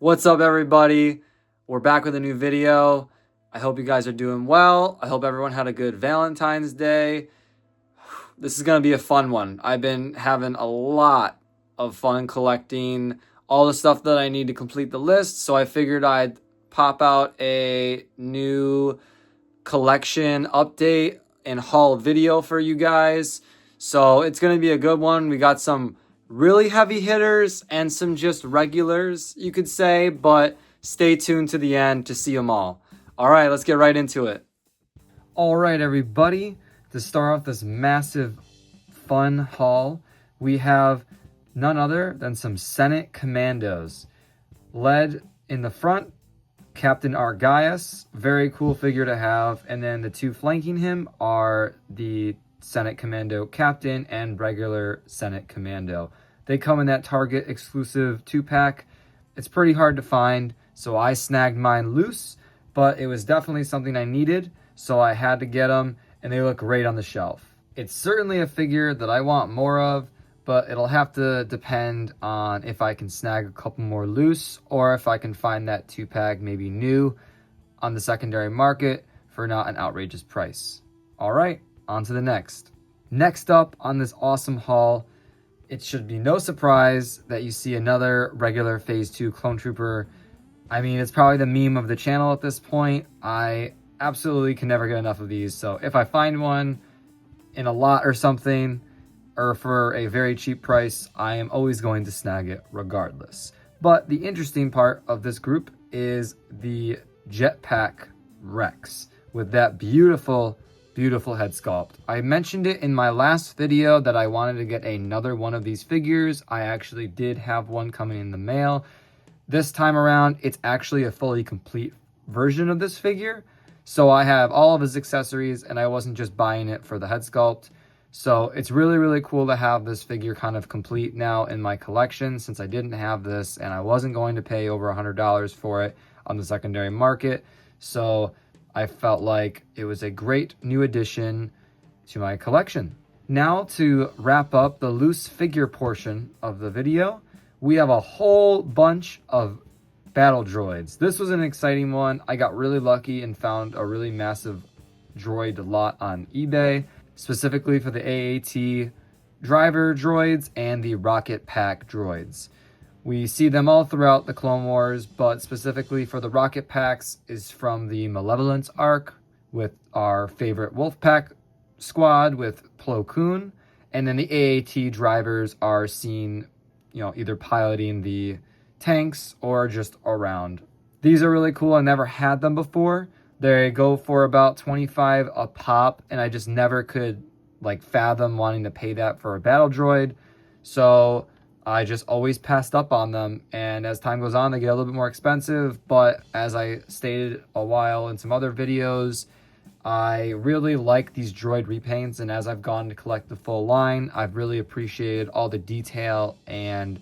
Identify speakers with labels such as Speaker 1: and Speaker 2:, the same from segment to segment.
Speaker 1: What's up, everybody? We're back with a new video. I hope you guys are doing well. I hope everyone had a good Valentine's Day. This is going to be a fun one. I've been having a lot of fun collecting all the stuff that I need to complete the list, so I figured I'd pop out a new collection update and haul video for you guys. So it's going to be a good one. We got some really heavy hitters and some just regulars, you could say, but stay tuned to the end to see them all. All right, let's get right into it. All right, everybody, to start off this massive fun haul, we have none other than some Senate Commandos. Led in the front, Captain Argaius, very cool figure to have, and then the two flanking him are the Senate Commando Captain and regular Senate Commando. They come in that Target exclusive 2-pack. It's pretty hard to find, so I snagged mine loose, but it was definitely something I needed, so I had to get them, and they look great on the shelf. It's certainly a figure that I want more of, but it'll have to depend on if I can snag a couple more loose, or if I can find that 2-pack maybe new on the secondary market for not an outrageous price. All right, on to the next. Next up on this awesome haul, it should be no surprise that you see another regular Phase 2 Clone Trooper. I mean, it's probably the meme of the channel at this point. I absolutely can never get enough of these, so if I find one in a lot or something, or for a very cheap price, I am always going to snag it regardless. But the interesting part of this group is the Jetpack Rex with that beautiful head sculpt. I mentioned it in my last video that I wanted to get another one of these figures. I actually did have one coming in the mail. This time around, it's actually a fully complete version of this figure. So I have all of his accessories and I wasn't just buying it for the head sculpt. So it's really cool to have this figure kind of complete now in my collection, since I didn't have this and I wasn't going to pay over $100 for it on the secondary market. So I felt like it was a great new addition to my collection. Now, to wrap up the loose figure portion of the video, we have a whole bunch of battle droids. This was an exciting one. I got really lucky and found a really massive droid lot on eBay, specifically for the AAT driver droids and the rocket pack droids. We see them all throughout the Clone Wars, but specifically for the rocket packs is from the Malevolence arc with our favorite Wolfpack squad with Plo Koon, and then the AAT drivers are seen, either piloting the tanks or just around. These are really cool. I never had them before. They go for about $25 a pop, and I just never could fathom wanting to pay that for a battle droid. So I just always passed up on them, and as time goes on, they get a little bit more expensive, but as I stated a while in some other videos, I really like these droid repaints, and as I've gone to collect the full line, I've really appreciated all the detail and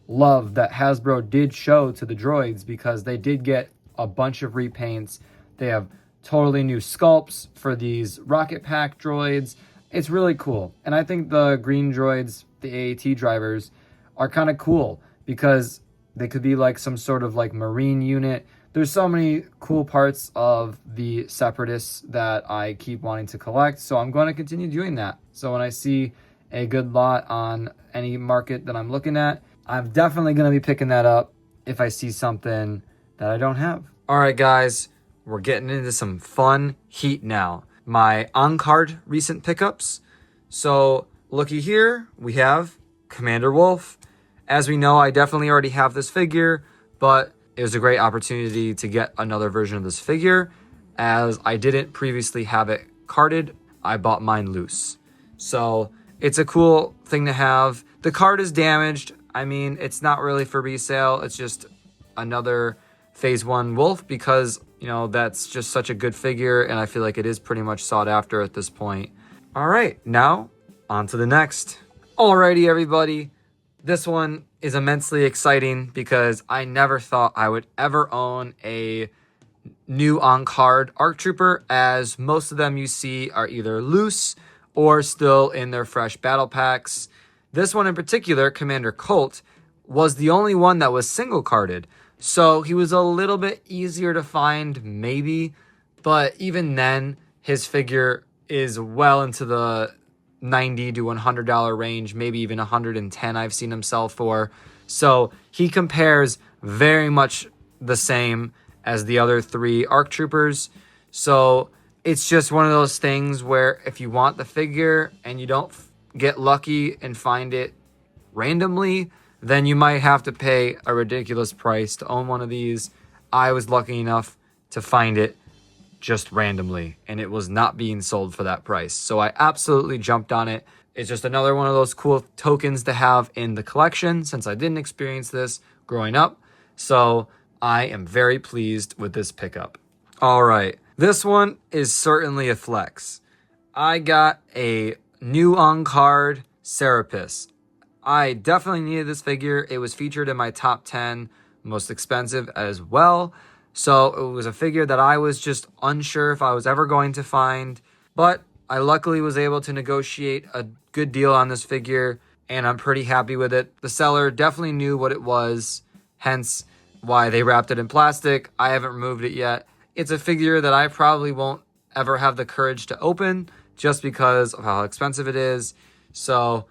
Speaker 1: love that Hasbro did show to the droids, because they did get a bunch of repaints. They have totally new sculpts for these rocket pack droids. It's really cool, and I think the green droids, the AAT drivers, are kind of cool because they could be like some sort of marine unit. There's so many cool parts of the Separatists that I keep wanting to collect, so I'm going to continue doing that. So when I see a good lot on any market that I'm looking at, I'm definitely going to be picking that up if I see something that I don't have. All right, guys, we're getting into some fun heat now. My on-card recent pickups. So looky here, we have Commander Wolf. As we know, I definitely already have this figure, but it was a great opportunity to get another version of this figure. As I didn't previously have it carded, I bought mine loose. So it's a cool thing to have. The card is damaged. I mean, it's not really for resale. It's just another Phase 1 Wolf because, that's just such a good figure, and I feel like it is pretty much sought after at this point. All right, now on to the next. Alrighty, everybody. This one is immensely exciting because I never thought I would ever own a new on-card ARC Trooper, as most of them you see are either loose or still in their fresh battle packs. This one in particular, Commander Colt, was the only one that was single carded. So he was a little bit easier to find, maybe, but even then, his figure is well into the $90 to $100 range, maybe even $110 I've seen him sell for. So he compares very much the same as the other 3 ARC Troopers. So it's just one of those things where if you want the figure and you don't get lucky and find it randomly, then you might have to pay a ridiculous price to own one of these. I was lucky enough to find it just randomly, and it was not being sold for that price. So I absolutely jumped on it. It's just another one of those cool tokens to have in the collection since I didn't experience this growing up. So I am very pleased with this pickup. All right, this one is certainly a flex. I got a new on card Serapis. I definitely needed this figure. It was featured in my top 10 most expensive as well. So it was a figure that I was just unsure if I was ever going to find. But I luckily was able to negotiate a good deal on this figure, and I'm pretty happy with it. The seller definitely knew what it was, hence why they wrapped it in plastic. I haven't removed it yet. It's a figure that I probably won't ever have the courage to open just because of how expensive it is. So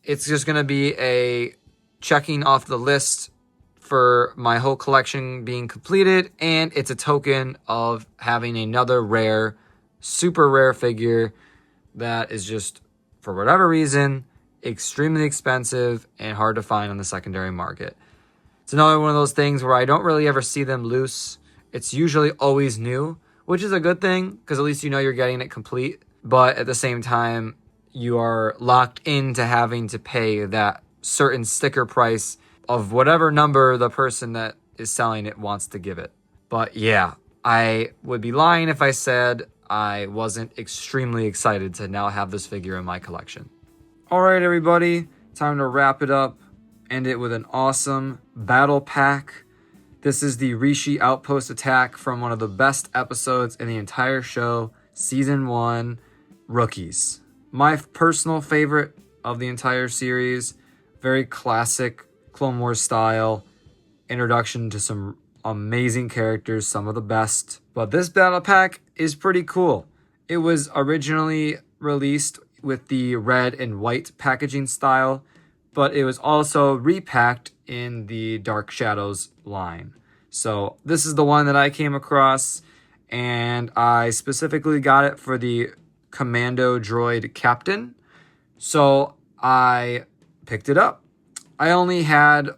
Speaker 1: it's just going to be a checking off the list for my whole collection being completed, and it's a token of having another rare, super rare figure that is just, for whatever reason, extremely expensive and hard to find on the secondary market. It's another one of those things where I don't really ever see them loose. It's usually always new, which is a good thing because at least you know you're getting it complete. But at the same time, you are locked into having to pay that certain sticker price of whatever number the person that is selling it wants to give it. But yeah, I would be lying if I said I wasn't extremely excited to now have this figure in my collection. All right, everybody, time to wrap it up. End it with an awesome battle pack. This is the Rishi Outpost attack from one of the best episodes in the entire show, Season 1, Rookies. My personal favorite of the entire series. Very classic Clone Wars style. Introduction to some amazing characters, some of the best. But this battle pack is pretty cool. It was originally released with the red and white packaging style, but it was also repacked in the Dark Shadows line. So this is the one that I came across, and I specifically got it for the Commando Droid Captain. So I picked it up. I only had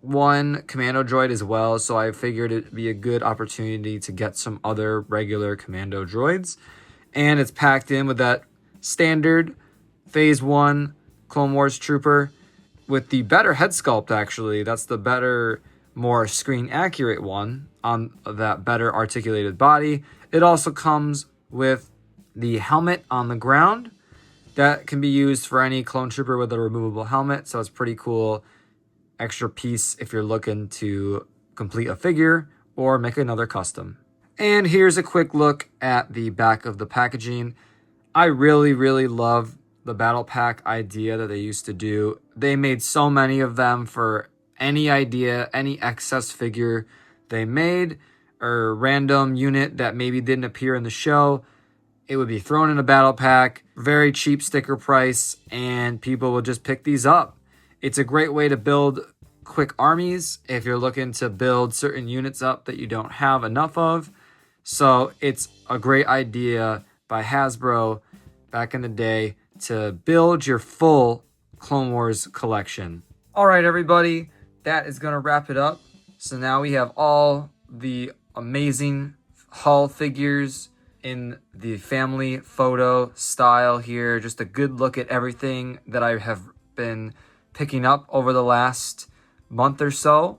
Speaker 1: one Commando Droid as well, so I figured it'd be a good opportunity to get some other regular Commando Droids. And it's packed in with that standard Phase 1 Clone Wars Trooper with the better head sculpt, actually. That's the better, more screen accurate one on that better articulated body. It also comes with the helmet on the ground that can be used for any clone trooper with a removable helmet. So it's pretty cool extra piece if you're looking to complete a figure or make another custom. And here's a quick look at the back of the packaging. I really, really love the battle pack idea that they used to do. They made so many of them for any idea, any excess figure they made or random unit that maybe didn't appear in the show. It would be thrown in a battle pack, very cheap sticker price, and people will just pick these up. It's a great way to build quick armies if you're looking to build certain units up that you don't have enough of. So it's a great idea by Hasbro back in the day to build your full Clone Wars collection. All right, everybody, that is going to wrap it up. So now we have all the amazing Hull figures in the family photo style here. Just a good look at everything that I have been picking up over the last month or so.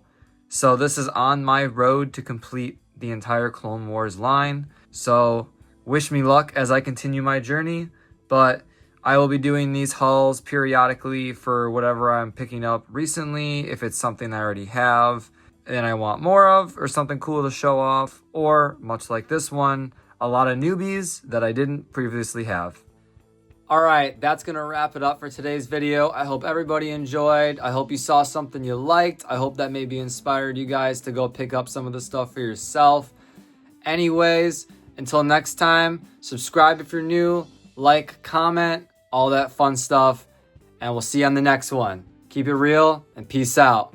Speaker 1: So this is on my road to complete the entire Clone Wars line. So wish me luck as I continue my journey, but I will be doing these hauls periodically for whatever I'm picking up recently, if it's something I already have and I want more of, or something cool to show off, or much like this one, a lot of newbies that I didn't previously have. All right, that's going to wrap it up for today's video. I hope everybody enjoyed. I hope you saw something you liked. I hope that maybe inspired you guys to go pick up some of the stuff for yourself. Anyways, until next time, subscribe if you're new, like, comment, all that fun stuff, and we'll see you on the next one. Keep it real and peace out.